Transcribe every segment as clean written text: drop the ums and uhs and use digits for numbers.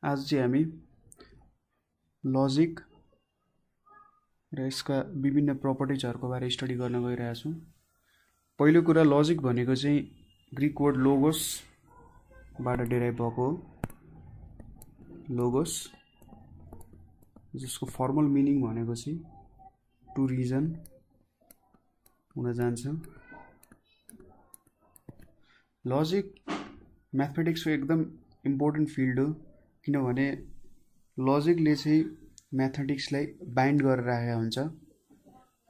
आज चाहिँ हामी लजिक र यसका विभिन्न प्रपर्टिजहरुको बारे स्टडी गर्न गइरहेका छौं। पहिलो कुरा लजिक भनेको चाहिँ ग्रीक वर्ड लोगोस बाट डेराइभ भएको हो। लोगोस जसको फर्मल मिनिङ भनेको चाहिँ टु रिजन हुन जान्छ। लजिक म्याथमेटिक्सको एकदम इम्पोर्टेन्ट फिल्ड हो, किनभने लजिकले चाहिँ म्याथमेटिक्सलाई बाइन्ड गरेर राखेको हुन्छ।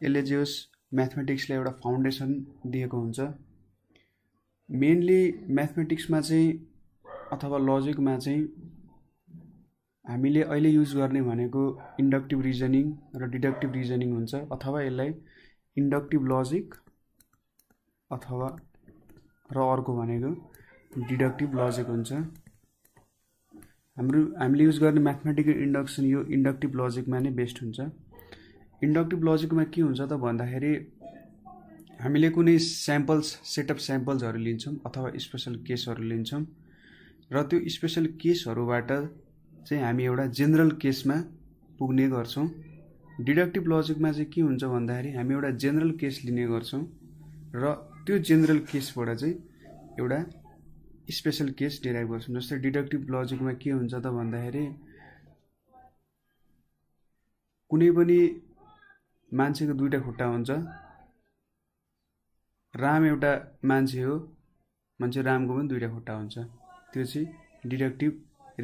यसले जे होस् म्याथमेटिक्सलाई एउटा फाउन्डेसन दिएको हुन्छ। मेनली म्याथमेटिक्समा चाहिँ अथवा लजिकमा चाहिँ हामीले अहिले युज गर्ने भनेको इन्डक्टिभ रिजनिङ र डिडक्टिभ रिजनिङ हुन्छ, अथवा यसलाई इन्डक्टिभ लजिक अथवा र अर्को भनेको डिडक्टिभ लजिक हुन्छ। हामीले युज गर्ने म्याथमेटिकल इन्डक्सन यो इन्डक्टिभ लजिकमा नै बेस्ट हुन्छ। इन्डक्टिभ लजिकमा के हुन्छ त भन्दाखेरि हामीले कुनै स्याम्पल्स सेट अफ स्याम्पल्सहरु लिन्छौं अथवा स्पेशल केसहरु लिन्छौं र त्यो स्पेशल केसहरुबाट चाहिँ हामी एउटा जेनरल केसमा पुग्ने गर्छौं। डिडक्टिभ लजिकमा चाहिँ के हुन्छ भन्दाखेरि हामी एउटा जेनरल केस लिने गर्छौं र त्यो जेनरल केसबाट चाहिँ एउटा स्पेशल केस डेराइभ गर्छौं। जस्तै डिडक्टिभ लजिकमा के हुन्छ त भन्दाखेरि कुनै पनि मान्छेको दुईटा खुट्टा हुन्छ। राम एउटा मान्छे हो, मान्छे रामको पनि दुईटा खुट्टा हुन्छ। त्यो चाहिँ डिडक्टिभ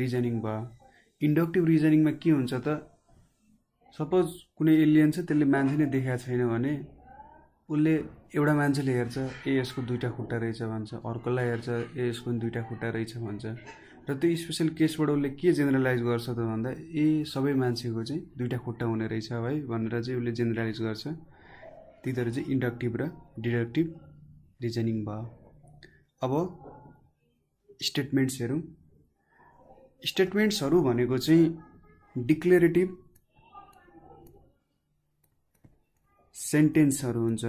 रिजनिङ भयो। इन्डक्टिभ रिजनिङमा के हुन्छ त सपोज कुनै एलियन छ, त्यसले मान्छे नै देखाएको छैन भने उसले एउटा मान्छेले हेर्छ ए यसको दुईटा खुट्टा रहेछ भन्छ, अर्कोलाई हेर्छ ए यसको पनि दुईटा खुट्टा रहेछ भन्छ र त्यो स्पेशल केसबाट उसले के जेनरलाइज गर्छ त भन्दा ए सबै मान्छेको चाहिँ दुईटा खुट्टा हुने रहेछ है भनेर चाहिँ उसले जेनरलाइज गर्छ। त्यहीतर चाहिँ इन्डक्टिभ र डिडक्टिभ रिजनिङ भयो। अब स्टेटमेन्ट्सहरु भनेको चाहिँ डिक्लेरेटिभ सेन्टेन्सहरु हुन्छ।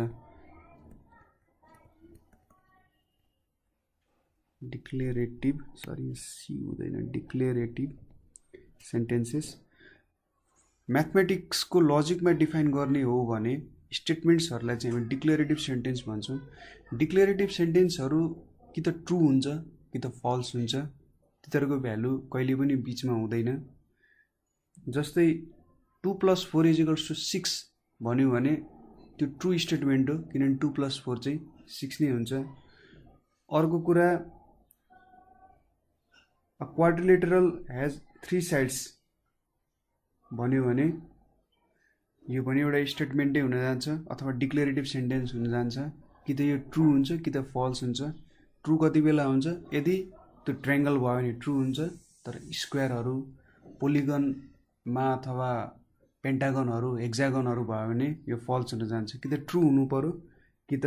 डिक्लेरेटिभ सेन्टेन्सेस म्याथमेटिक्सको लजिकमा डिफाइन गर्ने हो भने स्टेटमेन्ट्सहरुलाई चाहिँ हामी डिक्लेरेटिभ सेन्टेन्स भन्छौं। डिक्लेरेटिभ सेन्टेन्सहरु कि त ट्रू हुन्छ कि त फल्स हुन्छ, तिनीहरुको भ्यालु कहिले पनि बीचमा हुँदैन। जस्तै 2 + 4 = 6 भन्यो भने त्यो ट्रू स्टेटमेन्ट हो, किनभने 2 + 4 चाहिँ 6 नै हुन्छ। अर्को कुरा अ क्वाड्रिलेटरल हैज 3 साइड्स भन्यो भने यो पनि एउटा स्टेटमेन्टै हुन जान्छ अथवा डिक्लेरेटिभ सेन्टेन्स हुन जान्छ। कि त यो ट्रू हुन्छ कि त फल्स हुन्छ। ट्रू कति बेला हुन्छ यदि त्यो ट्रायंगल भयो भने ट्रू हुन्छ, तर स्क्वायरहरु पोलिगनमा अथवा पेन्टागनहरु हेक्सागनहरु भयो भने यो फल्स हुन जान्छ। कि त ट्रू हुनु पर्यो कि त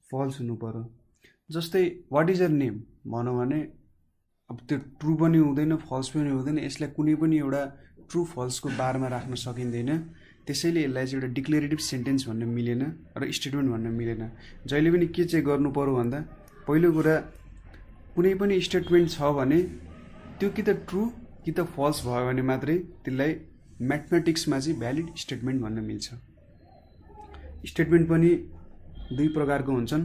फल्स हुनु पर्यो। जस्तै व्हाट इज योर नेम भनौं भने अब त्यो ट्रू पनि हुँदैन फल्स पनि हुँदैन, यसलाई कुनै पनि एउटा ट्रू फल्सको बारमा राख्न सकिँदैन। त्यसैले यसलाई चाहिँ एउटा डिक्लेरेटिभ सेन्टेन्स भन्न मिलेन र स्टेटमेन्ट भन्न मिलेन। जहिले पनि के चाहिँ गर्नु पर्यो भन्दा पहिलो कुरा कुनै पनि स्टेटमेन्ट छ भने त्यो कि त ट्रू कि त फल्स भयो भने मात्रै त्यसलाई म्याथमेटिक्समा चाहिँ भ्यालिड स्टेटमेन्ट भन्न मिल्छ। स्टेटमेन्ट पनि दुई प्रकारको हुन्छन्,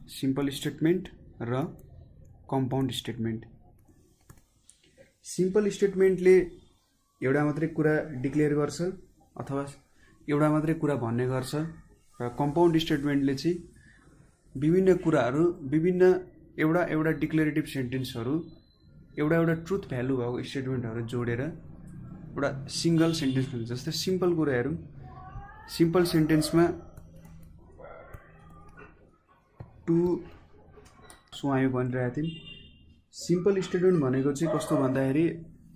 सिम्पल स्टेटमेन्ट र कम्पाउन्ड स्टेटमेन्ट। सिम्पल स्टेटमेन्टले एउटा मात्रै कुरा डिक्लेयर गर्छ अथवा एउटा मात्रै कुरा भन्ने गर्छ र कम्पाउन्ड स्टेटमेन्टले चाहिँ विभिन्न कुराहरु विभिन्न एउटा डिक्लेरेटिभ सेन्टेन्सहरु एउटा ट्रुथ भ्यालु भएको स्टेटमेन्टहरु जोडेर एउटा सिंगल सेन्टेन्स हुन्छ। जस्तै सिम्पल कुरा हेरौं, सिम्पल सेन्टेन्समा टु सो हामी भनिरहेका थियौं। सिम्पल स्टेटमेन्ट भनेको चाहिँ कस्तो भन्दाखेरि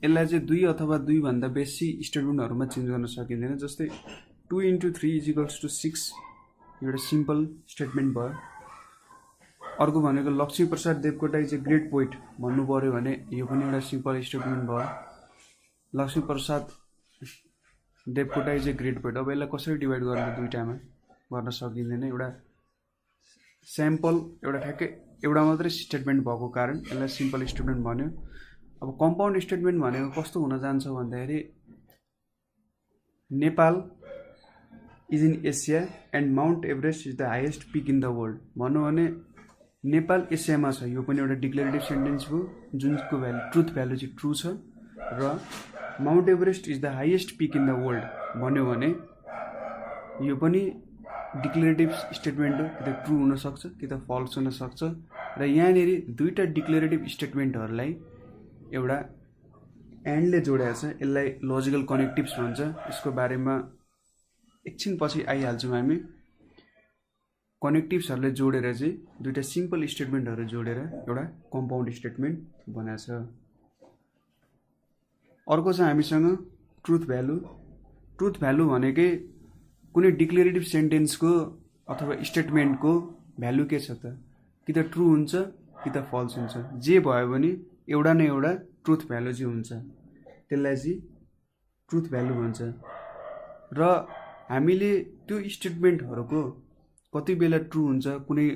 यसलाई चाहिँ दुई अथवा दुई भन्दा बेसी स्टेटमेन्टहरुमा चेन्ज गर्न सकिँदैन। जस्तै 2 × 3 = 6 एउटा सिम्पल स्टेटमेन्ट भयो। अर्को भनेको Laxmiprasad Devkota is a great poet भन्नु पर्यो भने यो पनि एउटा सिम्पल स्टेटमेन्ट भयो। Laxmiprasad Devkota is a great poet. अब यसलाई कसरी डिभाइड गर्ने दुईटामा गर्न सकिँदैन। एउटा स्याम्पल एउटा ठ्याक्कै एउटा मात्रै स्टेटमेन्ट भएको कारण यसलाई सिम्पल स्टेटमेन्ट भन्यो। अब कम्पाउन्ड स्टेटमेन्ट भनेको कस्तो हुन जान्छ भन्दाखेरि Nepal is in Asia and Mount Everest is the highest pick in the world भन्नु भने नेपाल एसियामा छ, यो पनि एउटा डिक्लेरेटिभ सेन्टेन्स हो जुनको भ्यालु ट्रुथ भ्यालु चाहिँ ट्रु छ, र Mount Everest is the highest pick in the world भन्यो भने यो पनि डिक्लेरेटिभ स्टेटमेन्ट हो, कि त ट्रु हुनसक्छ कि त फल्स हुनसक्छ। र यहाँनिर दुईवटा डिक्लेरेटिभ स्टेटमेन्टहरूलाई एउटा एन्डले जोडेको छ, यसलाई लजिकल कनेक्टिभ्स भन्छ। यसको बारेमा एकछिन पछि आइहाल्छौँ हामी। कनेक्टिभ्सहरूले जोडेर चाहिँ दुईवटा सिम्पल स्टेटमेन्टहरू जोडेर एउटा कम्पाउन्ड स्टेटमेन्ट बनाएको छ। अर्को छ हामीसँग ट्रुथ भ्यालु। ट्रुथ भ्यालु भनेकै कुनै डिक्लेरेटिभ सेन्टेन्सको अथवा स्टेटमेन्टको भ्यालु के छ त, कि त ट्रु हुन्छ कि त फल्स हुन्छ। जे भयो भने एउटा न एउटा ट्रुथ भ्यालु चाहिँ हुन्छ, त्यसलाई चाहिँ ट्रुथ भ्यालु भन्छ। र हामीले त्यो स्टेटमेन्टहरूको कति बेला ट्रु हुन्छ, कुनै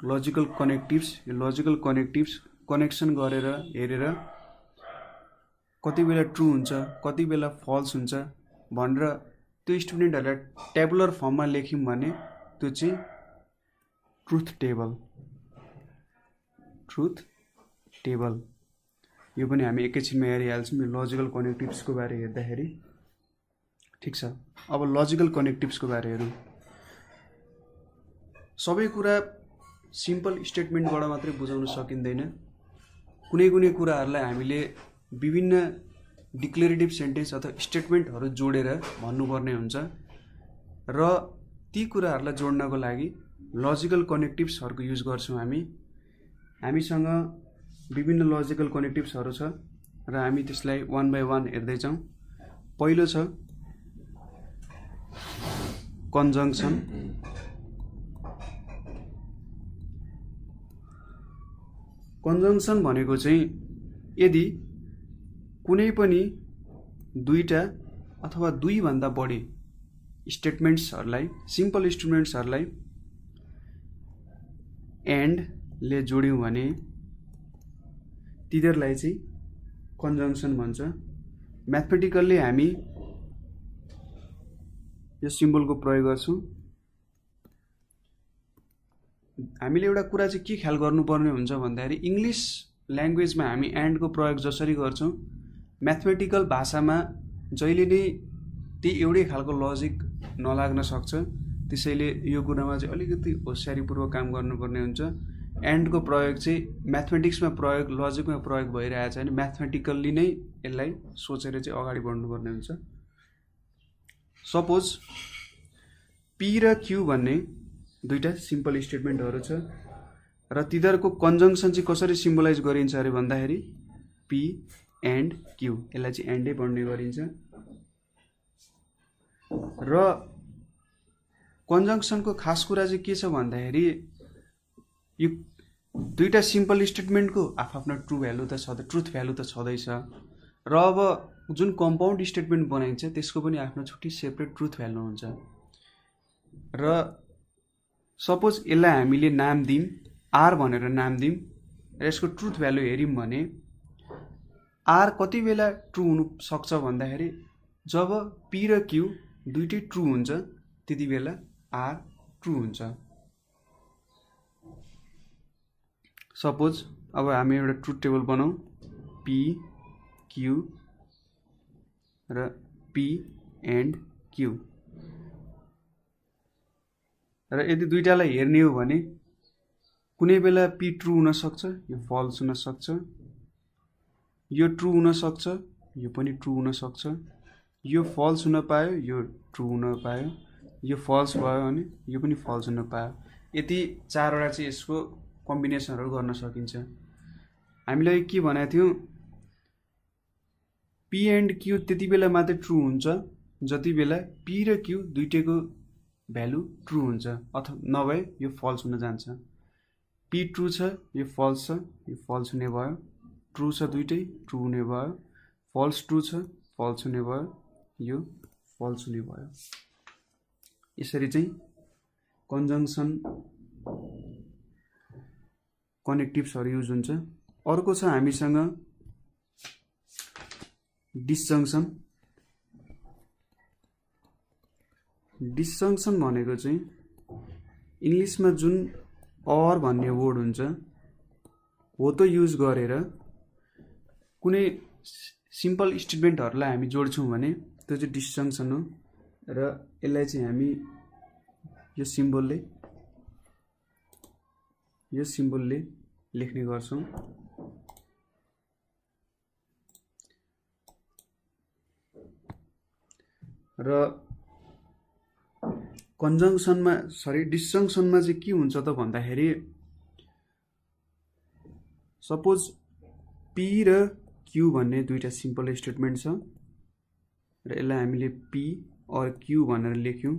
लजिकल कनेक्टिभ्स, यो लजिकल कनेक्टिभ्स कनेक्सन गरेर हेरेर कति बेला ट्रु हुन्छ कति बेला फल्स हुन्छ भनेर त्यो स्टेटमेन्टहरूलाई टेबुलर फर्ममा लेख्यौँ भने त्यो चाहिँ ट्रुथ टेबल। यो पनि हामी एकैछिनमा हेरिहाल्छौँ यो लजिकल कनेक्टिभ्सको बारे हेर्दाखेरि। ठिक छ, अब लजिकल कनेक्टिभ्सको बारे हेरौँ। सबै कुरा सिम्पल स्टेटमेन्टबाट मात्रै बुझाउन सकिँदैन। कुनै कुनै कुराहरूलाई हामीले विभिन्न डिक्लेरेटिभ सेन्टेन्स अथवा स्टेटमेन्टहरू जोडेर भन्नुपर्ने हुन्छ, र ती कुराहरूलाई जोड्नको लागि लजिकल कनेक्टिभ्सहरूको युज गर्छौँ हामी। हामीसँग विभिन्न लजिकल कनेक्टिभ्सहरू छ र हामी त्यसलाई वान बाई वान हेर्दैछौँ। पहिलो छ कन्जङ्सन। कन्जङ्सन भनेको चाहिँ यदि कुनै पनि दुईटा अथवा दुईभन्दा बढी स्टेटमेन्ट्सहरूलाई सिम्पल स्टेटमेन्ट्सहरूलाई एन्डले जोड्यौँ भने तिनीहरूलाई चाहिँ कन्जङ्सन भन्छ। म्याथमेटिकल्ली हामी यो सिम्बलको प्रयोग गर्छौँ। हामीले एउटा कुरा चाहिँ के ख्याल गर्नुपर्ने हुन्छ भन्दाखेरि इङ्ग्लिस ल्याङ्ग्वेजमा हामी एन्डको प्रयोग जसरी गर्छौँ म्याथमेटिकल भाषामा जहिले नै त्यही एउटै खालको लजिक नलाग्न सक्छ। त्यसैले यो कुरामा चाहिँ अलिकति होसियारीपूर्वक काम गर्नुपर्ने हुन्छ। एन्डको प्रयोग चाहिँ म्याथमेटिक्समा प्रयोग लजिकमा प्रयोग भइरहेको छ भने म्याथमेटिकल्ली नै यसलाई सोचेर चाहिँ अगाडि बढ्नुपर्ने हुन्छ। सपोज पी र क्यू भन्ने दुईटा सिम्पल स्टेटमेन्टहरू छ र तिनीहरूको कन्जङ्सन चाहिँ कसरी सिम्बलाइज गरिन्छ अरे भन्दाखेरि पी एन्ड क्यू, यसलाई चाहिँ एन्डै पढ्ने गरिन्छ। र कन्जङ्सनको खास कुरा चाहिँ के छ भन्दाखेरि यो दुईटा सिम्पल स्टेटमेन्टको आफ्नो ट्रु भ्यालु त छ, ट्रुथ भ्यालु त छँदैछ। र अब जुन कम्पाउन्ड स्टेटमेन्ट बनाइन्छ त्यसको पनि आफ्नो छुट्टै सेपरेट ट्रुथ भ्यालु हुन्छ। र सपोज यसलाई हामीले नाम दिउँ आर भनेर नाम दिउँ र यसको ट्रुथ भ्यालु हेऱ्यौँ भने आर कति बेला ट्रु हुनु सक्छ भन्दाखेरि जब पी र क्यू दुईटै ट्रु हुन्छ त्यति बेला आर ट्रु हुन्छ। सपोज अब हामी एउटा ट्रुथ टेबल बनाऊ पी क्यू र पी एन्ड क्यू, र यदि दुईटालाई हेर्ने हो भने कुनै बेला पी ट्रु हुन सक्छ, यो फल्स हुन सक्छ, यो ट्रु हुन सक्छ, यो पनि ट्रु हुन सक्छ, यो फल्स हुन पायो, यो ट्रु हुन पायो, यो फल्स भयो भने यो पनि फल्स हुन पायो। यति चारवटा चाहिँ यसको कम्बिनेसनहरू गर्न सकिन्छ। हामीलाई के भनेको थियौँ पी एन्ड क्यू त्यति बेला मात्रै ट्रु हुन्छ जति बेला पी र क्यू दुईटैको भ्यालु ट्रु हुन्छ, अथवा नभए यो फल्स हुन जान्छ। पी ट्रु छ, यो फल्स छ, यो फल्स हुने भयो, ट्रु छ दुईटै ट्रु हुने भयो, फल्स ट्रु छ फल्स हुने भयो, यो फल्स हुने भयो। यसरी चाहिँ कन्जङ्सन कनेक्टिभ्सहरु युज हुन्छ। अर्को छ हामीसँग डिसजंक्सन। डिसजंक्सन भनेको चाहिँ इंग्लिशमा जुन अर भन्ने वर्ड हुन्छ हो त युज गरेर कुनै सिम्पल स्टेटमेन्टहरुलाई हामी जोड्छौं भने त्यो चाहिँ डिसजंक्सन हो र यसलाई चाहिँ हामी यो सिम्बलले लेख्ने गर्छौं। र कन्जंक्सनमा डिसजंक्सनमा चाहिँ के हुन्छ त भन्दाखेरि सपोज पी र क्यू भन्ने दुईटा सिम्पल स्टेटमेन्ट छ र यसलाई हामीले पी और क्यू भनेर लेख्यौं।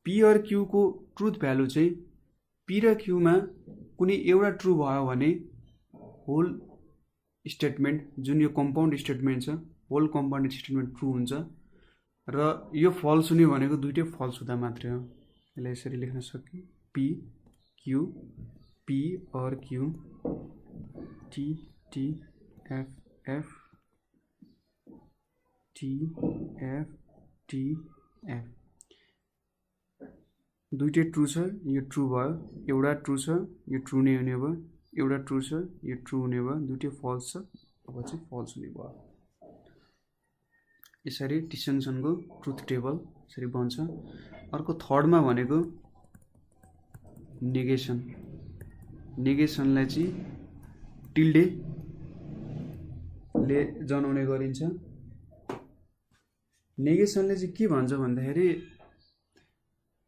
पी और क्यू को ट्रुथ भ्यालु चाहिँ पी र क्यू मा कुनै एउटा ट्रु भयो भने होल स्टेटमेन्ट जुन यो कम्पाउन्ड स्टेटमेन्ट छ होल कम्पाउन्ड स्टेटमेन्ट ट्रु हुन्छ र यो फल्स हुने भनेको दुईटै फल्स हुँदा मात्रै हो। यसलाई यसरी लेख्न सकियो P Q P or Q T T F F T F T F दुईटै ट्रु छ यो ट्रु भयो, एउटा ट्रु छ यो ट्रु नै हुने भयो, एउटा ट्रु छ यो ट्रु हुने भयो, दुईटै फल्स छ अब चाहिँ फल्स हुने भयो। यसरी डिसजंक्सनको ट्रुथ टेबल यसरी बन्छ। अर्को थर्डमा भनेको नेगेसन। नेगेसनलाई चाहिँ टिल्डे ले जनाउने गरिन्छ। नेगेसनले चाहिँ के भन्छ भन्दाखेरि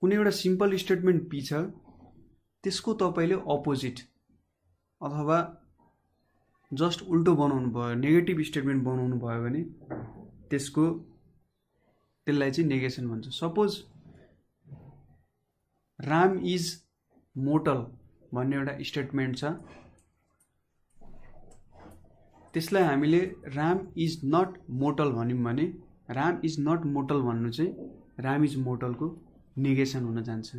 कुनै एउटा सिम्पल स्टेटमेन्ट पी छ त्यसको तपाईले अपोजिट अथवा जस्ट उल्टो बनाउनु भयो नेगेटिभ स्टेटमेन्ट बनाउनु भयो भने त्यसलाई चाहिँ नेगेसन भन्छ। सपोज राम इज मोर्टल भन्ने एउटा स्टेटमेन्ट छ त्यसलाई हामीले राम इज नट मोर्टल भन्यौं भने राम इज नट मोर्टल भन्नु चाहिँ राम इज मोर्टलको नेगेसन हुन जान्छ।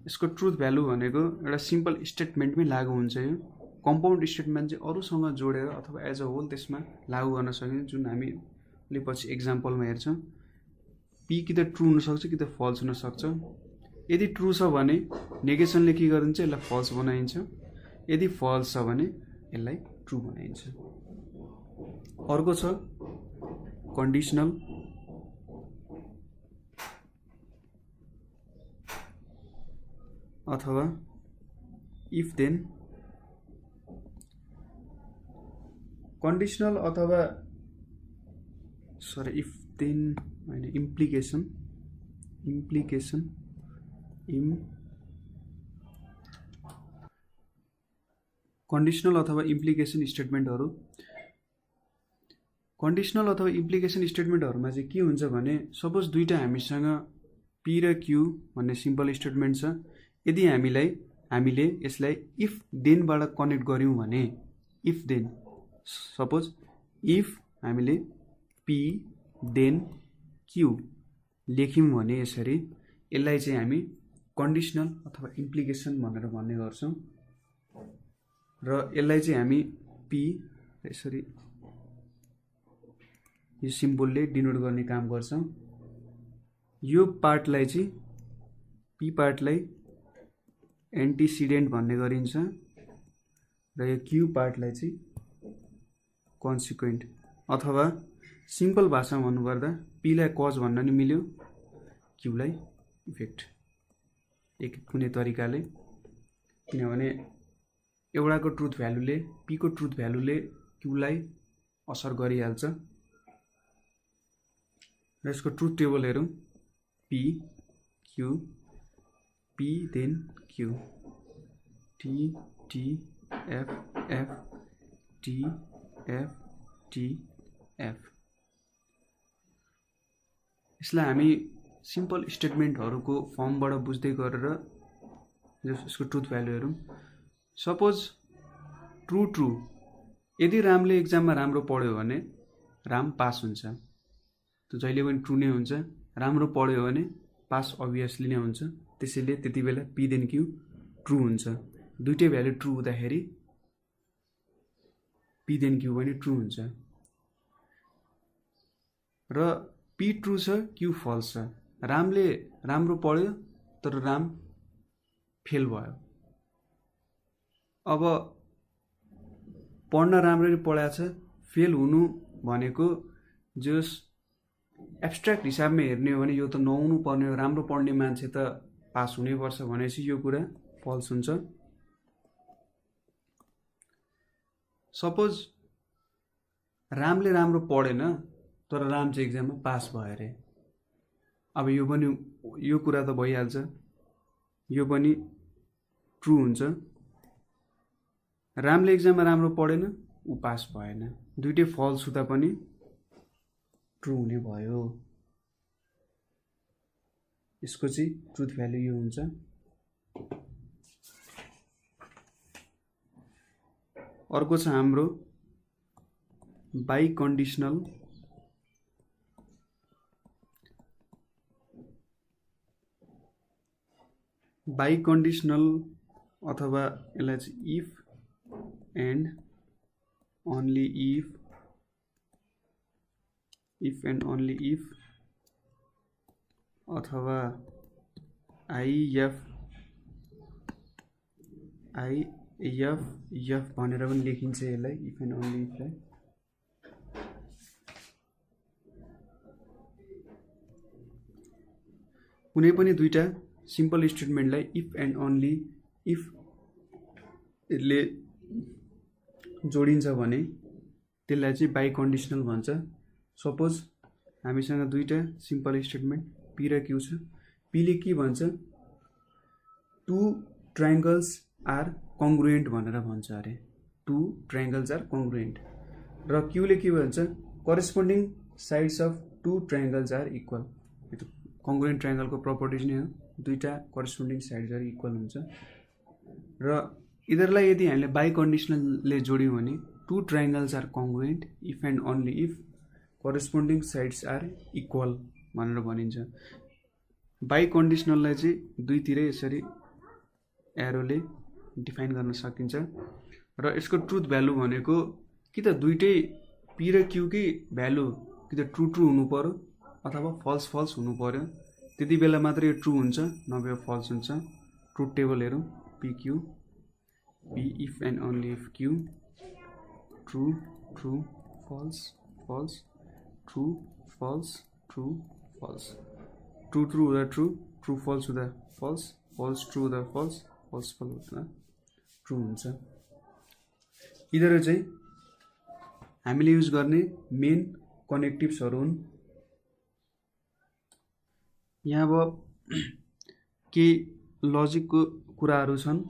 यसको ट्रुथ भ्यालु भनेको एउटा सिम्पल स्टेटमेन्टमै लागू हुन्छ। यो कम्पाउन्ड स्टेटमेन्ट चाहिँ अरूसँग जोडेर अथवा एज अ होल त्यसमा लागू गर्न सकिन्छ जुन हामीले पछि एक्जाम्पलमा हेर्छौं। पी कि त ट्रु हुन सक्छ कि त फल्स हुन सक्छ। यदि ट्रु छ भने नेगेसनले के गरिन्छ यसलाई फल्स बनाइन्छ, यदि फल्स छ भने यसलाई ट्रु बनाइन्छ। अर्को छ कन्डिसनल। अथवा इफ देन। कन्डिसनल अथवा इफ देन हैन इम्प्लिकेसन कन्डिसनल अथवा इम्प्लिकेसन स्टेटमेन्टहरु। कन्डिसनल अथवा इम्प्लिकेसन स्टेटमेन्टहरुमा चाहिँ के हुन्छ भने सपोज दुईटा हामीसँग पी र क्यू भन्ने सिम्पल स्टेटमेन्ट छ। यदि हामीले यसलाई इफ देन बाट कनेक्ट गर्यौं भने इफ देन सपोज इफ हामीले पी देन क्यू लेख्यौं भने यसरी यसलाई चाहिँ हामी कन्डिसनल अथवा इम्प्लिकेसन भनेर भन्ने गर्छौं र यसलाई चाहिँ हामी पी यसरी यो सिम्बलले डिनोट गर्ने काम गर्छौं। यो पार्टलाई चाहिँ पी पार्टलाई एन्टिसिडेन्ट भन्ने गरिन्छ र यो क्यू पार्टलाई चाहिँ कन्सिक्वेन्ट अथवा सिम्पल भाषामा भन्नुपर्दा पी लाई कज भन्न नि मिल्यो क्यू लाई इफेक्ट एक कुनै तरिकाले, किनभने एउटाको ट्रुथ भ्यालुले पी को ट्रुथ भ्यालुले क्यू लाई असर गरिहाल्छ। र यसको ट्रुथ टेबल हेरौं P Q P then Q T T F F T F T F. यसलाई हामी सिम्पल स्टेटमेन्टहरुको फर्मबाट बुझ्दै गरेर यसको ट्रुथ भ्यालु हेरौं। सपोज ट्रु ट्रु यदि रामले एक्जाममा राम्रो पढ्यो भने राम पास हुन्छ, त्यो जहिले पनि ट्रु नै हुन्छ। राम्रो पढ्यो भने पास अभियसली नै हुन्छ। त्यसैले त्यति बेला पी देन क्यू ट्रु हुन्छ। दुईटै भ्यालु ट्रु हुँदाखेरि पी देन क्यू पनि ट्रु हुन्छ। र पी ट्रु छ क्यू फल्स छ। रामले राम्रो पढ्यो तर राम फेल भयो। अब पढ्न राम्ररी पढाएको छ, फेल हुनु भनेको जस एब्स्ट्र्याक्ट हिसाबमा हेर्ने हो भने यो त नहुनु पर्ने हो, राम्रो पढ्ने मान्छे त पास हुनै पर्छ भनेपछि यो कुरा फल्स हुन्छ। सपोज रामले राम्रो पढेन तर राम चाहिँ एक्जाममा पास भयो अरे। अब यो कुरा त भइहाल्छ, यो पनि ट्रु हुन्छ। रामले एक्जाममा राम्रो पढेन, ऊ पास भएन, दुईटै फल्स हुँदा पनि ट्रु हुने भयो। यसको चाहिँ ट्रुथ भ्यालु यो हुन्छ। अर्को छ हाम्रो बाइ कन्डिसनल अथवा यसलाई चाहिँ इफ एन्ड ओन्ली इफ अथवा आइएफ भनेर पनि लेखिन्छ यसलाई, इफ एन्ड ओन्ली इफलाई। कुनै पनि दुईटा सिम्पल स्टेटमेन्टलाई इफ एन्ड ओन्ली इफ यसले जोडिन्छ भने त्यसलाई चाहिँ बाइ कन्डिसनल भन्छ। सपोज हामीसँग दुईटा सिम्पल स्टेटमेन्ट पी र क्यू छ। पीले के भन्छ, टु ट्रायङ्गल्स आर कङ्ग्रुएन्ट भनेर भन्छ अरे, टु ट्रायङ्गल्स आर कङ्ग्रुएन्ट। र क्यूले के भन्छ, corresponding sides of two triangles are equal. Congruent ट्रायङ्गलको प्रपर्टिज नै हो, दुईटा करेस्पोन्डिङ साइड्सहरू इक्वल हुन्छ। र यिनीहरूलाई यदि हामीले बाइ कन्डिसनलले जोड्यौँ भने two triangles are congruent if and only if corresponding sides are equal भनेर भनिन्छ। बाइ कन्डिसनललाई चाहिँ दुईतिरै यसरी एरोले डिफाइन गर्न सकिन्छ। र यसको ट्रुथ भ्यालु भनेको कि त दुईटै पी र क्यूकै भ्यालु कि त ट्रु हुनु पर्यो अथवा फल्स हुनु पर्यो, त्यति बेला मात्र यो ट्रु हुन्छ, नभए फल्स हुन्छ। ट्रुथ टेबल हेरौँ, P Q, P if and only if Q, true false true false true false, true हुँदा ट्रु फल्स हुँदा फल्स ट्रु हुँदा फल्स हुँदा ट्रु हुन्छ। यिनीहरू चाहिँ हामीले युज गर्ने मेन कनेक्टिभ्सहरू हुन्। यहाँ अब केही लजिकको कुराहरू छन्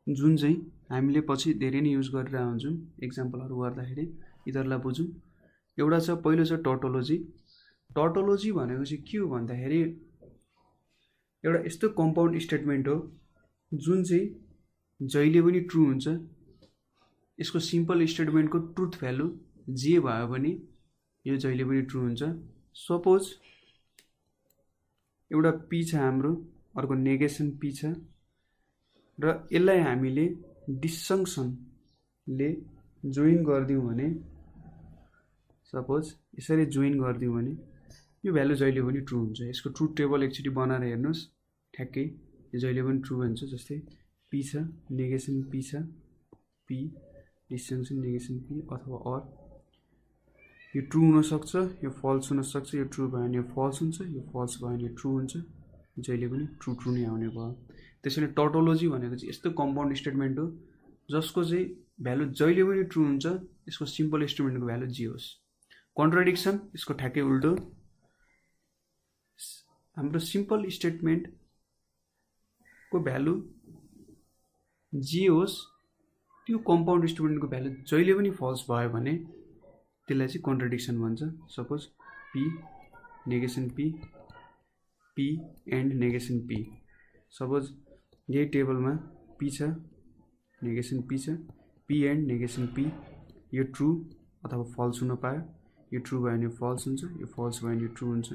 जुन चाहिँ हामीले पछि धेरै नै युज गरिरहेको हुन्छौँ एक्जाम्पलहरू गर्दाखेरि। यिनीहरूलाई बुझौँ। एउटा छ, पहिलो छ टोटोलोजी। टोटोलोजी भनेको चाहिँ के हो भन्दाखेरि एउटा यस्तो कम्पाउन्ड स्टेटमेन्ट हो जुन चाहिँ जहिले पनि ट्रु हुन्छ। यसको सिम्पल स्टेटमेन्टको ट्रुथ भ्यालु जे भयो भने यो जहिले पनि ट्रु हुन्छ। सपोज एउटा पी छ हाम्रो, अर्को नेगेसन पी छ, र यसलाई हामीले डिस्जङ्सनले जोइन गरिदिउँ भने, सपोज यसरी जोइन गरिदिउँ भने यो भ्यालु जहिले पनि ट्रु हुन्छ। यसको ट्रुथ टेबल एकचोटि बनाएर हेर्नुहोस्, ठ्याक्कै यो जहिले पनि ट्रु हुन्छ। जस्तै पी छ, नेगेसन पी छ, पी डिस्जङ्सन नेगेसन पी, अथवा अर यो ट्रु हुनसक्छ, यो फल्स हुनसक्छ। यो ट्रु भयो भने यो फल्स हुन्छ, यो फल्स भयो भने यो ट्रु हुन्छ। जहिले पनि ट्रु नै आउने भयो। त्यसैले टोटोलोजी भनेको चाहिँ यस्तो कम्पाउन्ड स्टेटमेन्ट हो जसको चाहिँ भ्यालु जहिले पनि ट्रु हुन्छ। यसको सिम्पल स्टेटमेन्टको भ्यालु जे होस्। कन्ट्राडिक्सन यसको ठ्याक्कै उल्टो। हाम्रो सिम्पल स्टेटमेन्टको भ्यालु जे होस्, त्यो कम्पाउन्ड स्टेटमेन्टको भ्यालु जहिले पनि फल्स भयो भने त्यसलाई चाहिँ कन्ट्राडिक्सन भन्छ। Suppose P negation P, P and negation P. Suppose यही टेबलमा पी छ, नेगेसन पी छ, पी एन्ड नेगेसन पी, यो ट्रु अथवा फल्स हुन पायो। यो ट्रु भयो भने फल्स हुन्छ, यो फल्स भयो भने यो ट्रु हुन्छ,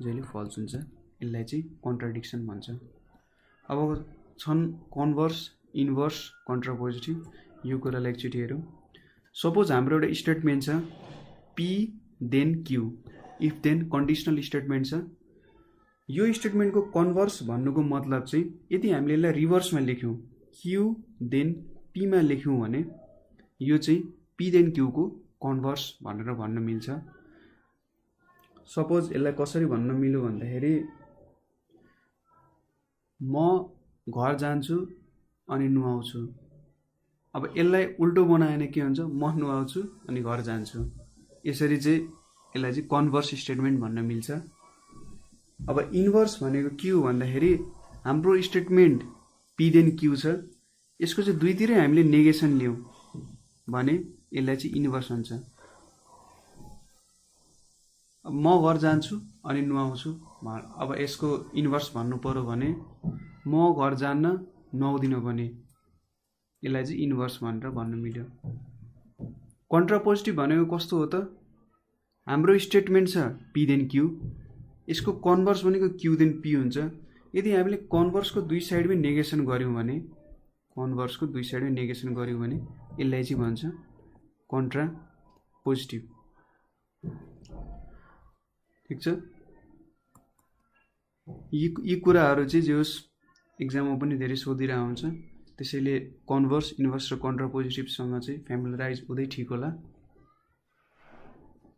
जहिले फल्स हुन्छ। यसलाई चाहिँ कन्ट्राडिक्सन भन्छ। अब छन् कन्भर्स, इन्भर्स, कन्ट्रापोजिटिभ। यो कुरालाई एकचोटि हेरौँ। सपोज हाम्रो एउटा स्टेटमेन्ट छ P then Q, if then conditional statement छ। यो स्टेटमेन्टको कन्भर्स भन्नुको मतलब चाहिँ यदि हामीले यसलाई रिभर्समा लेख्यौँ, क्यू देन पीमा लेख्यौँ भने यो चाहिँ पी देन क्यूको कन्भर्स भनेर भन्न मिल्छ। सपोज यसलाई कसरी भन्न मिल्यो भन्दाखेरि म घर जान्छु अनि नुहाउँछु। अब यसलाई उल्टो बनायो भने के हुन्छ, म नुहाउँछु अनि घर जान्छु। यसरी चाहिँ यसलाई चाहिँ कन्भर्स स्टेटमेन्ट भन्न मिल्छ। अब इन्भर्स भनेको के हो भन्दाखेरि हाम्रो स्टेटमेन्ट पी देन क्यू छ, यसको चाहिँ दुईतिरै हामीले नेगेसन लियौँ भने यसलाई चाहिँ इन्भर्स हुन्छ। म घर जान्छु अनि नुहाउँछु, अब यसको इन्भर्स भन्नु पर्यो भने म घर जान्न नुहाउँदिनँ भने यसलाई चाहिँ इन्भर्स भनेर भन्न मिल्यो। कन्ट्रापोजिटिभ भनेको कस्तो हो त, हाम्रो स्टेटमेन्ट छ पी देन क्यू, यसको कन्भर्स भनेको क्यू देन पी हुन्छ। यदि हामीले कन्भर्सको दुई साइडमै नेगेसन गऱ्यौँ भने, कन्भर्सको दुई साइडमै नेगेसन गऱ्यौँ भने यसलाई चाहिँ भन्छ कन्ट्रापोजिटिभ। ठिक छ। यी कुराहरू चाहिँ जे होस् एक्जाममा पनि धेरै सोधिरहेको हुन्छ, त्यसैले कन्भर्स, इन्भर्स र कन्ट्रापोजिटिभसँग चाहिँ फ्यामिलियराइज हुँदै ठिक होला।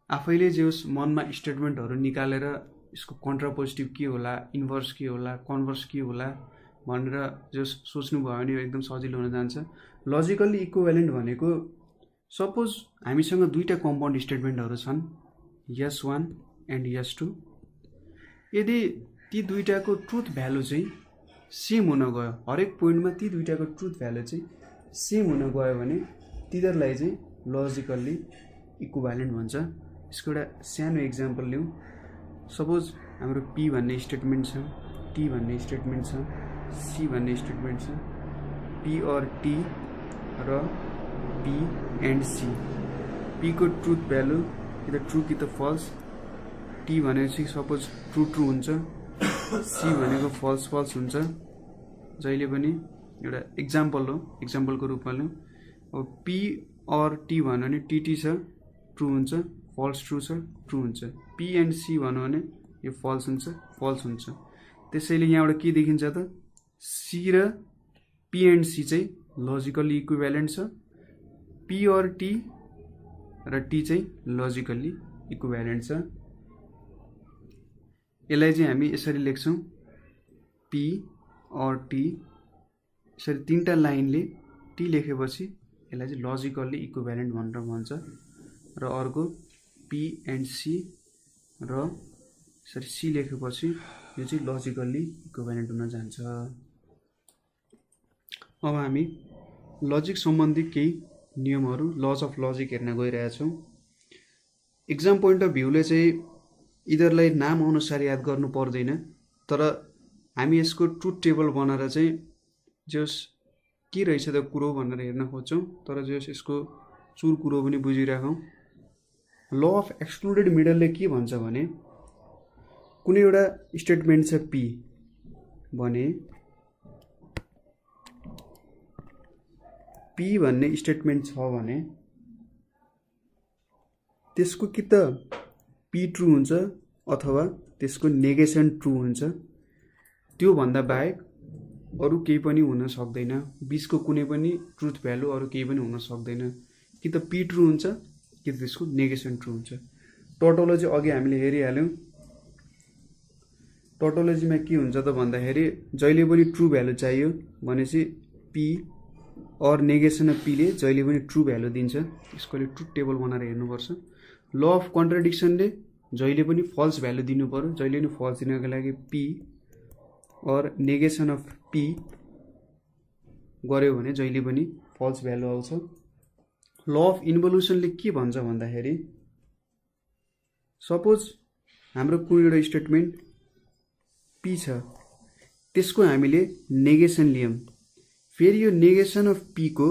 आफैले जे होस् मनमा स्टेटमेन्टहरू निकालेर यसको कन्ट्रापोजिटिभ के होला, इन्भर्स के होला, कन्भर्स के होला भनेर जो सोच्नुभयो भने यो एकदम सजिलो हुन जान्छ। लजिकल्ली इक्विभ्यालेन्ट भनेको सपोज हामीसँग दुईवटा कम्पाउन्ड स्टेटमेन्टहरू छन्, S1 एन्ड S2। यदि ती दुईटाको ट्रुथ भ्यालु चाहिँ सेम हुन गयो, हरेक पोइन्टमा ती दुईटाको ट्रुथ भ्यालु चाहिँ सेम हुन गयो भने तिनीहरूलाई चाहिँ लजिकल्ली इक्विभ्यालेन्ट भन्छ। यसको एउटा सानो इक्जाम्पल लिउँ। सपोज हाम्रो पी भन्ने स्टेटमेन्ट छ, टी भन्ने स्टेटमेन्ट छ, सी भन्ने स्टेटमेन्ट छ। पी और टी र पी एन्ड सी, पी को ट्रुथ भ्यालु कि त ट्रु कि त फल्स, टी भनेपछि सपोज ट्रु ट्रु हुन्छ, सी भनेको फल्स फल्स हुन्छ। जहिले पनि एउटा इक्जाम्पल हो, इक्जाम्पलको रूपमा लिउँ। अब पी और टी भन्यो भने टी छ ट्रु हुन्छ, फल्स ट्रु छ ट्रु हुन्छ। पी एन्ड सी भन्यो भने यो फल्स हुन्छ फल्स हुन्छ। त्यसैले यहाँबाट के देखिन्छ त, सी र पी एन्ड सी चाहिँ लजिकल्ली इक्विभ्यालेन्ट छ, पी और टी र टी चाहिँ लजिकल्ली इक्विभ्यालेन्ट छ। यसलाई चाहिँ हामी यसरी लेख्छौँ, पी और टी, यसरी तीनटा लाइनले टी लेखेपछि यसलाई चाहिँ लजिकल्ली इक्विभ्यालेन्ट भनेर भन्छ। र अर्को पी एन्ड सी र यसरी सी लेखेपछि यो चाहिँ लजिकल्ली इक्विभ्यालेन्ट हुन जान्छ। अब हामी लजिक सम्बन्धी केही नियमहरू, लज अफ लजिक हेर्न गइरहेछौँ। एक्जाम पोइन्ट अफ भ्यूले चाहिँ यिनीहरूलाई नाम अनुसार याद गर्नु पर्दैन, तर हामी यसको ट्रुथ टेबल बनाएर चाहिँ जस के रहेछ त कुरो भनेर हेर्न खोज्छौँ, तर जस यसको चुर कुरो पनि बुझिराखौँ। ल अफ एक्सक्लुडेड मिडलले के भन्छ भने कुनै एउटा स्टेटमेन्ट छ पी भने, पी भन्ने स्टेटमेन्ट छ भने त्यसको कि त पी ट्रु हुन्छ अथवा त्यसको नेगेसन ट्रु हुन्छ। त्यो भन्दा बाहेक अरू केही पनि हुन सक्दैन, बिचको कुनै पनि ट्रुथ भ्यालु अरू केही पनि हुन सक्दैन। कि त पी ट्रु हुन्छ कि त त्यसको नेगेसन ट्रु हुन्छ। टोटोलोजी अघि हामीले हेरिहाल्यौँ। टोटोलोजीमा के हुन्छ त भन्दाखेरि जहिले पनि ट्रु भ्यालु चाहियो भनेपछि पी और नेगेसन अफ पीले जहिले पनि ट्रु भ्यालु दिन्छ। यसको लागि ट्रुथ टेबल बनाएर हेर्नुपर्छ। ल अफ कन्ट्राडिक्सनले जहिले पनि फल्स भ्यालु दिनु पर्यो, जहिले पनि फल्स दिनको लागि P or negation of P गर्यो भने जहिले पनि फल्स भ्यालु आउँछ। ल अफ इन्भोल्युसनले के भन्छ भन्दाखेरि सपोज हाम्रो कुनै एउटा स्टेटमेन्ट पी छ, त्यसको हामीले नेगेसन लियौँ, फेरि यो नेगेसन अफ पी को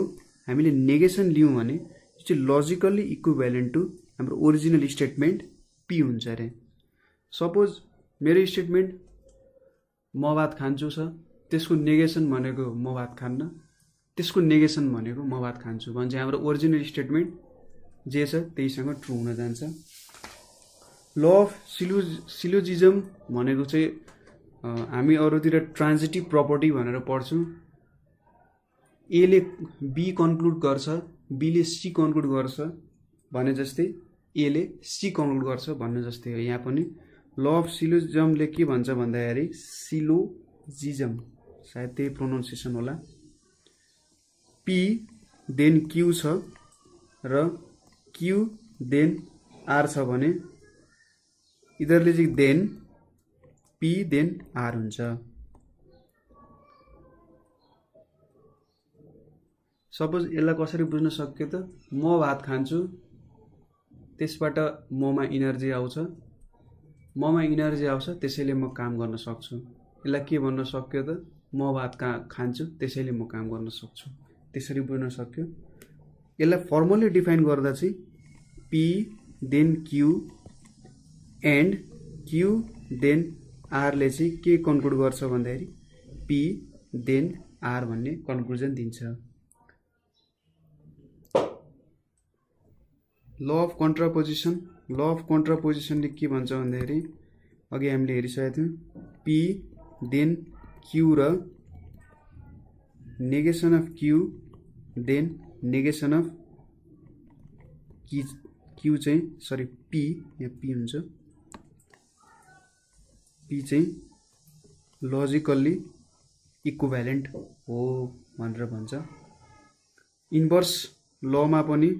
हामीले नेगेसन लियौँ भने यो चाहिँ लजिकल्ली इक्विभ्यालेन्ट टु हाम्रो ओरिजिनल स्टेटमेन्ट पी हुन्छ अरे। सपोज मेरो स्टेटमेन्ट म भात खान्छु छ, त्यसको नेगेसन भनेको म भात खान्न, त्यसको नेगेसन भनेको म भात खान्छु भने चाहिँ हाम्रो ओरिजिनल स्टेटमेन्ट जे छ त्यहीसँग ट्रु हुन जान्छ। ल अफ सिलोजिजम भनेको चाहिँ हामी अरूतिर ट्रान्जिटिभ प्रपर्टी भनेर पढ्छौँ। ए ले बी कन्क्लुड गर्छ, बी ले सी कन्क्लुड गर्छ भने जस्तै ए ले सी कन्क्लुड गर्छ भन्ने जस्तै हो। यहाँ पनि ल अफ सिलोजिजमले के भन्छ भन्दाखेरि सिलोजिजम, सायद त्यही प्रोनाउन्सिएसन होला, पी देन क्यू छ र क्यू देन आर छ भने यिनीहरूले चाहिँ देन पी देन आर हुन्छ। सपोज यसलाई कसरी बुझ्न सक्यो त, म भात खान्छु, त्यसबाट ममा इनर्जी आउँछ, ममा इनर्जी आउँछ त्यसैले म काम गर्न सक्छु। यसलाई के भन्न सक्यो त, म भात खान्छु त्यसैले म काम गर्न सक्छु, त्यसरी बुझ्न सक्यो। यसलाई फर्मली डिफाइन गर्दा चाहिँ P then Q and Q then आरले चाहिँ के कन्क्लुड गर्छ भन्दाखेरि पी देन आर भन्ने कन्क्लुजन दिन्छ। Law of contraposition, law of कन्ट्रापोजिसनले के भन्छ भन्दाखेरि अघि हामीले हेरिसकेका थियौँ, पी देन क्यू र negation of Q then negation of Q चाहिँ सरी पी, यहाँ पी हुन्छ, पी चाहिँ लजिकल्ली इक्विभ्यालेन्ट हो भनेर भन्छ। इन्भर्स लमा पनि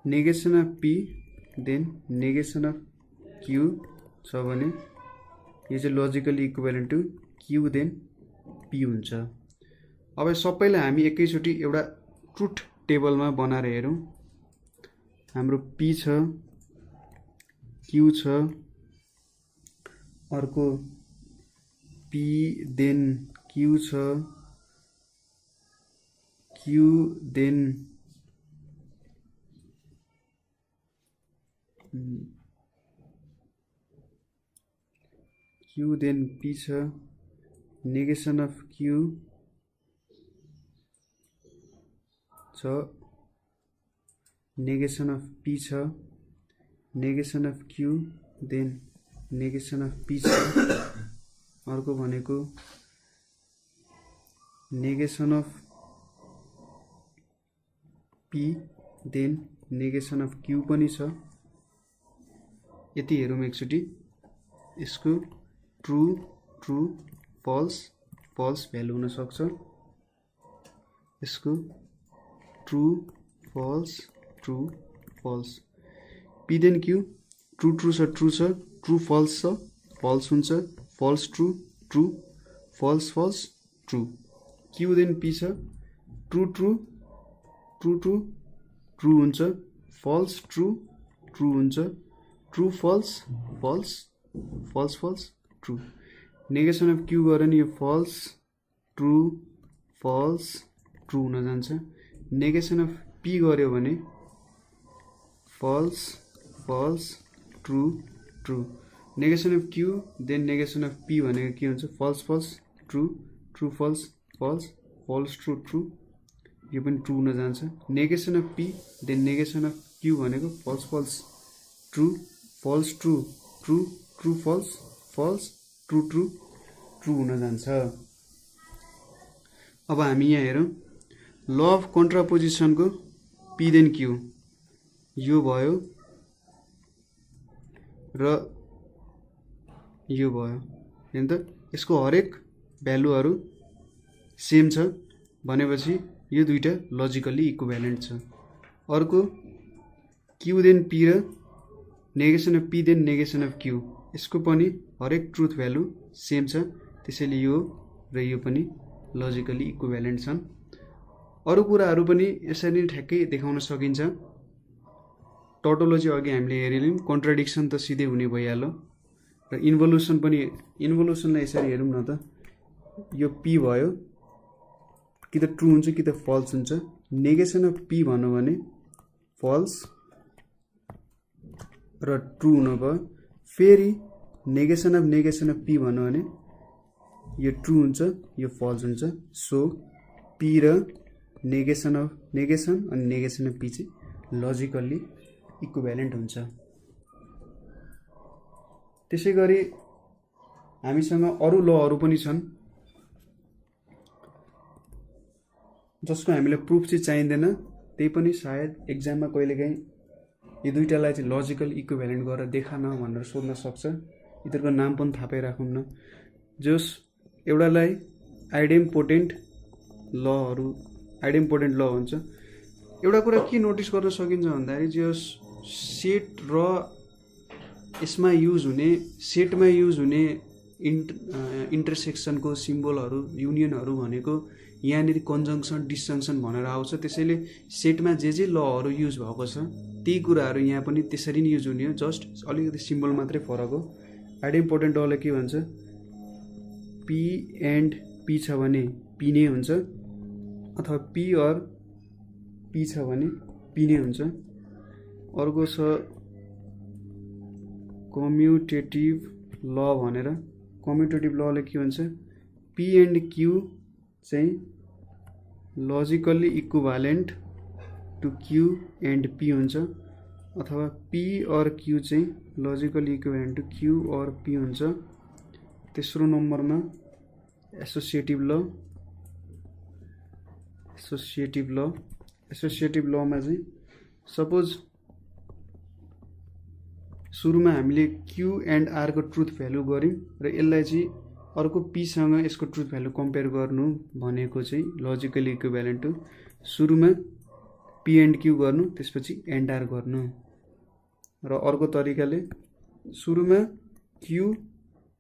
negation of P then negation of Q छ भने यो चाहिँ logically equivalent to Q then P हुन्छ। अब सबैलाई हामी एकैचोटि एउटा ट्रुथ टेबलमा बनाएर हेरौँ। हाम्रो पी छ, क्यू छ, अर्को पी देन क्यू छ, क्यू देन पी छ, नेगेसन अफ क्यू छ, नेगेसन अफ पी छ, negation of Q then negation of P छ, अर्को भनेको negation of P then negation of Q पनि छ। यति हेरौँ एकचोटि, यसको true true false false value हुन सक्छ, यसको true false true false. P then Q true true छ, ट्रु छ, ट्रु फल्स छ, फल्स हुन्छ, false true true, false false true. Q then P छ, true true true true true हुन्छ, false true true हुन्छ, true false false false false true. Negation of Q गऱ्यो भने यो फल्स ट्रु फल्स ट्रु हुन जान्छ। Negation of P गऱ्यो भने false false true true. Negation of Q then negation of P भनेको के हुन्छ, false false true, true false false, false true true, यो पनि ट्रु हुन जान्छ। Negation of P then negation of Q भनेको false false true, false true true, true false false, true true true हुन जान्छ। अब हामी यहाँ हेरौँ, ल अफ कन्ट्रापोजिसनको पी देन क्यू यो भयो र यो भयो, हेर्नु त यसको हरेक भ्यालुहरू सेम छ भनेपछि यो दुईटा लजिकल्ली इक्विभ्यालेन्ट छ। अर्को क्यू देन पी र negation of P then negation of Q, यसको पनि हरेक ट्रुथ भ्यालु सेम छ, त्यसैले यो र यो पनि लजिकल्ली इक्विभ्यालेन्ट छन्। अरू कुराहरू पनि यसरी ठ्याक्कै देखाउन सकिन्छ। टोटोलोजी अघि हामीले हेऱ्यौँ, कन्ट्राडिक्सन त सिधै हुने भइहाल्यो र इन्भोल्युसन पनि, इन्भोल्युसनलाई यसरी हेरौँ न त, यो पी भयो, कि त ट्रु हुन्छ कि त फल्स हुन्छ। नेगेसन अफ पी भन्नु भने फल्स र ट्रु हुनु भयो, फेरि नेगेसन अफ पी भन्नु भने यो ट्रु हुन्छ, यो फल्स हुन्छ। सो पी र नेगेसन अफ नेगेसन अनि नेगेसन अफ पी चाहिँ लजिकल्ली इक्विभ्यालेन्ट हुन्छ। त्यसै गरी हामीसँग अरू लहरू पनि छन् जसको हामीलाई प्रुफ चाहिँ चाहिँदैन, त्यही पनि सायद एक्जाममा कहिलेकाहीँ यी दुईटालाई चाहिँ लजिकल इक्विभ्यालेन्ट गरेर देखान भनेर सोध्न सक्छ। यिनीहरूको नाम पनि थाहा पाइराखौँ न। जस एउटालाई आइडेम्पोटेन्ट ल हुन्छ। एउटा कुरा के नोटिस गर्न सकिन्छ भन्दाखेरि जस सेट र यसमा युज हुने सेटमा युज हुने इन्टरसेक्सनको सिम्बलहरू युनियनहरू भनेको यहाँनिर कन्जङ्सन डिस्जङ्सन भनेर आउँछ। त्यसैले सेटमा जे लहरू युज भएको छ त्यही कुराहरू यहाँ पनि त्यसरी नै युज हुने हो, जस्ट अलिकति सिम्बल मात्रै फरक हो। आइडेम्पोटेन्ट लले के भन्छ, पी एन्ड पी छ भने पी नै हुन्छ, अथवा पी अर पी छ भने पी नै हुन्छ। अर्को छ कम्युटेटिभ ल भनेर। कम्युटेटिभ लले के भन्छ, पी एन्ड क्यू चाहिँ logically equivalent to Q and P हुन्छ, अथवा पी अर क्यू चाहिँ logically equivalent to Q or P हुन्छ। तेस्रो नम्बरमा एसोसिएटिभ लमा चाहिँ सपोज सुरुमा हामीले क्यू एन्ड आरको ट्रुथ भ्यालु गऱ्यौँ र यसलाई चाहिँ अर्को पीसँग यसको ट्रुथ भ्यालु कम्पेयर गर्नु भनेको चाहिँ लजिकली इक्विभ्यालेन्ट टु सुरुमा पी एन्ड क्यू गर्नु, त्यसपछि एन्ड आर गर्नु। र अर्को तरिकाले सुरुमा क्यू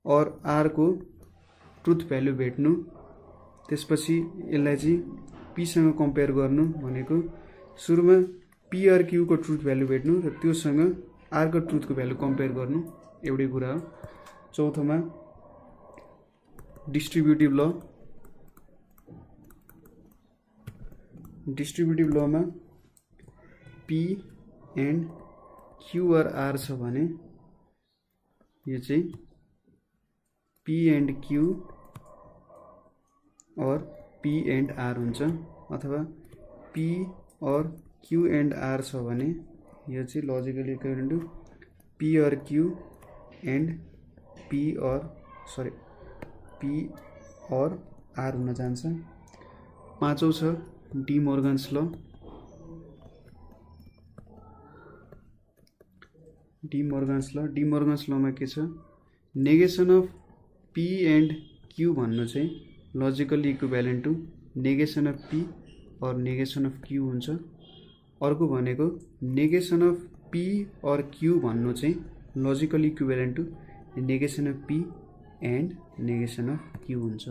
और आरको ट्रुथ भ्यालु भेट्नु, त्यसपछि यसलाई चाहिँ पीसँग कम्पेयर गर्नु भनेको सुरुमा पी आर क्यूको ट्रुथ भ्यालु भेट्नु र त्योसँग आरको ट्रुथको भ्यालु कम्पेयर गर्नु, एउटै कुरा हो। चौथोमा डिस्ट्रिब्युटिभ लमा P and Q or R छ भने यो चाहिँ P and Q or P and R हुन्छ, अथवा P or Q and are छ भने यो चाहिँ logically equivalent to P or Q and P और आर हुन जान्छ। पाँचौं छ डी मोर्गन्स ल। डी मोर्गन्स लमा के छ, negation of P and Q भन्नु चाहिँ logically equivalent to negation of P or negation of Q हुन्छ। अर्को भनेको negation of P or Q भन्नु चाहिँ logically equivalent to negation of P and negation of Q हुन्छ।